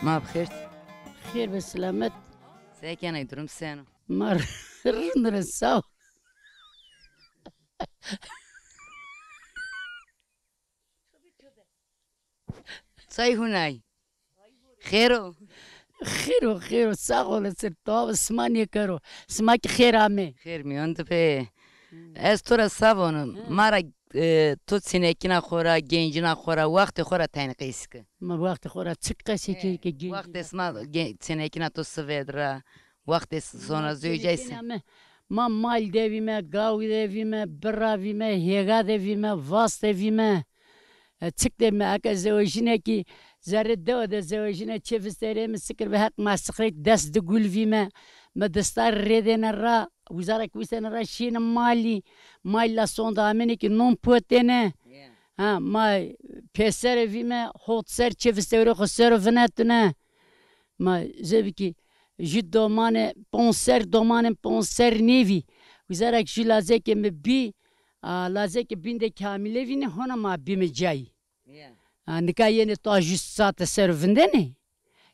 ما بخير خير بالسلامة. ساكن يدرم سانو مر نرساو صاي هناي خيرو خير ساغول سرتو اسماني كرو اسمك خير عمي خير ميون تبي استورا سافون مارا تو سنكنا خورا جنجنا خورا وقت خورا تنقيسك ما وقت خورا تسقسي كي وقت اسمع سنكنا تو سفيدرا وقت سونا زوجيس ما مال devime, gav devime, bravime, hega devime, vas devime. Çık deme aka zevjine ki zerre de zevjine çevistere sikir ve hak masıkrik des de gulvime. Ma destar redene ra وزارك وسن راشين مالي لا sonda amene ki non potene. Ha ma pesere vime hot ser çevistere khosero venatne. Ma zevki جد domane ponser nevi. Uzarak şu lazeke mi bi lazeke binde kamile vini hona ma bi mi cay. Nika yeni to just saate servinde ne?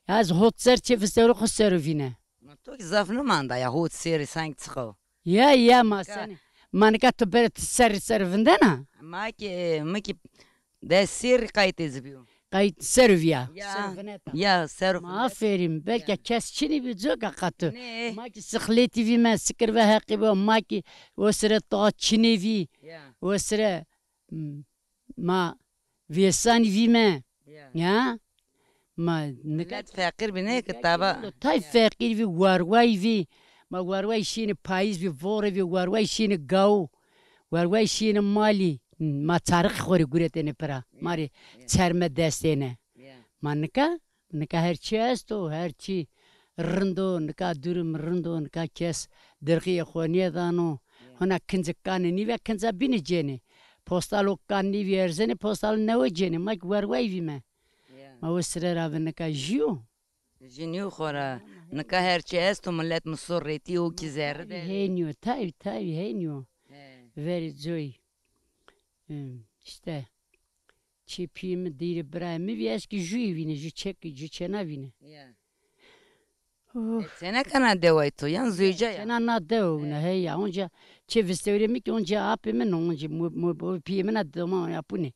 Az hot ser çevistere khoservine. تو زافنو ماندا يا هو تسيري سانك تخو Ya ma seni. Manika to beret servinde na? ماكي ده سير قايت زبيو Kayıt serviya. يا سيرف Aferin. Belki kesçini bir zöga katı. Ne? Maki sıkleti vime sıkır ve hakibi maki o sıra ta çinevi o sıra ma vesani vime ya ma لا تفكر بنيك الطابع tay fakir vi warway vi ma warway şini payız vi vore vi warway şini gav warway şini mali ma tarık khori guretene para mari çerme destene manka nika her çesto her çi rndo nika durum rndo nika kes dergiye khoniye dano hona kinzkan ni ve kinza binijene postal okkan ni verzene postal ne wejene mak warway vi ma wesre ravenika jiu جنيو خورا نكا هرچي استو ملت مصريتي و كزرد henyo tabi henyo very joy işte çepimi diri brami vi eski jiu vine ji çek ji çena vine سنة كان دويتو ين زوجة çena na devne hey ya onca çevistevremi ki onca apimin onca mu pimin adama yapuni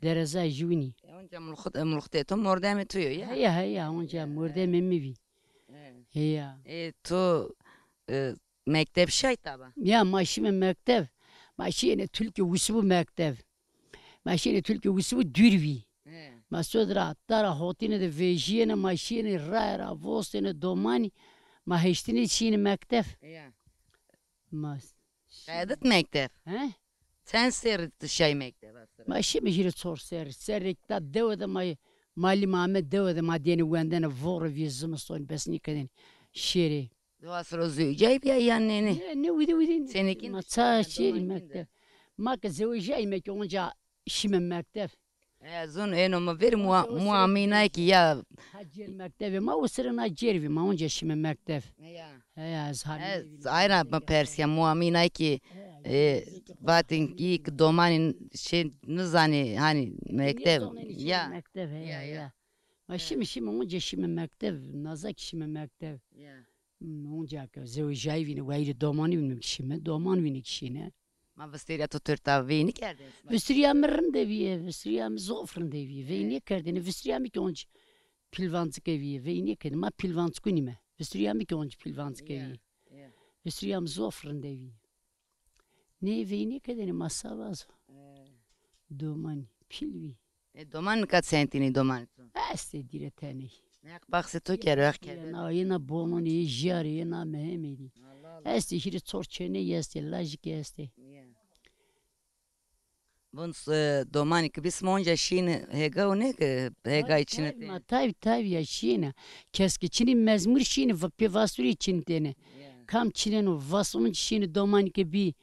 dereza juni انت ملختيتو موردامي تويو يا hey onca murde memmi vi hey ya تو مكتب شاي طبعا ya maşime mektep maşine Türkiye usubu mektep maşine Türkiye usubu dürvi masodra tara hotine de vejine maşine rara vostine domani ma heştine çini mektep mas قاعدة مكتب he sen سيرت شاي مكتب maşime jiri sor serrekta devede may mali Mehmet devede madeni wendene vor vizim son besni kadın şeri دواسرو زوجة بيا يعني ne vidi Seninki matsa şeri mektep mak zevjay mek onca şime mektep أظن إنه ما في مؤمنة كي يا Hacer mektebi ma usrına cervi ma onca şime mektep he azhar أنا ما بيرسيا مؤمنة كي باتن كي دوماني شيء نزاني هاني مكتب يا mektep he ya ma şime onca şime mektep nazak şime mektep onca ka zevjay vini vayri domani vini şime doman vini kişine ما بستيريا تطرتا فيني كردن Vüstriyam deviye, vüstriyam zofrın deviye. Ve ne kerdene, vüstriyam ki onç pilvantık eviye. Ve ne kerdene, ma pilvantık unime. Vüstriyam ki onç pilvantık eviye. Vüstriyam zofrın deviye. Ne ve ne kerdene, masa vazo. Domani, pilvi. دومان كات سنتيني دومان Este diretene. ناق باخس تو كيرو كردن Na yena bonon ye jare yena mehmedi. Este hiri çorçene yeste, lajik yeste. بونس دوماني كبس مونجا شين هيجا ونيك هيجا içine Tabi yaşina. Keski çini mezmur şini pivasuri çintene. Kam çinen o vasımın şini doman ki bi.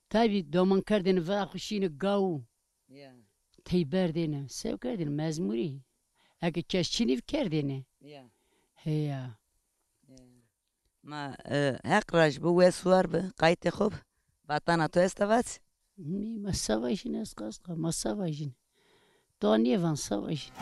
Tabi doman kardene vakı şini gav. Teyber dene. Sev kardene mezmuri. Ege kes çini kardene. Heya. ما هقراج بو سوار بقايت خوب باتانا تو استوات Mi masavajin es kaska masavajin. To nije van savajin.